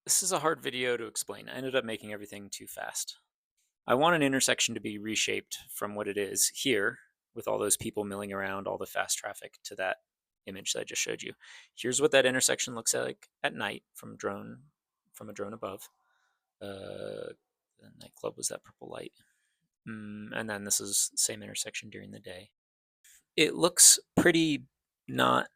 This is a hard video to explain. I ended up making everything too fast. I want an intersection to be reshaped from what it is here, with all those people milling around, all the fast traffic, to that image that I just showed you. Here's what that intersection looks like at night from a drone above. The nightclub was that purple light. And then this is the same intersection during the day. It looks pretty not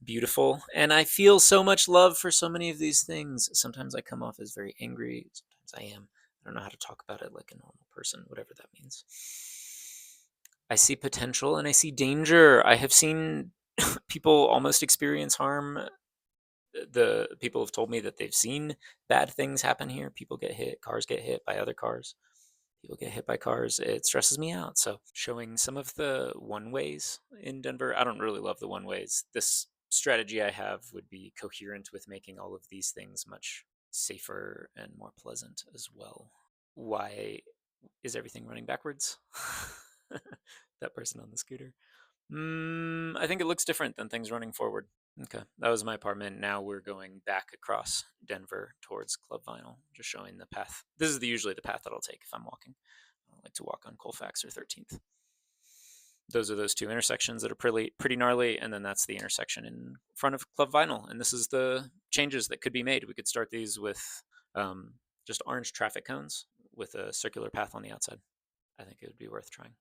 beautiful, and I feel so much love for so many of these things. Sometimes I come off as very angry, sometimes I am. I don't know how to talk about it like a normal person, whatever that means. I see potential and I see danger. I have seen people almost experience harm. The people have told me that they've seen bad things happen here. People get hit, cars get hit by other cars, people get hit by cars. It stresses me out. So showing some of the one ways in Denver, I don't really love the one ways. This strategy I have would be coherent with making all of these things much safer and more pleasant as well. Why is everything running backwards? That person on the scooter. I think it looks different than things running forward. Okay, that was my apartment. Now we're going back across Denver towards Club Vinyl, just showing the path. This is usually the path that I'll take if I'm walking. I don't like to walk on Colfax or 13th. Those are those two intersections that are pretty gnarly, and then that's the intersection in front of Club Vinyl. And this is the changes that could be made. We could start these with just orange traffic cones with a circular path on the outside. I think it would be worth trying.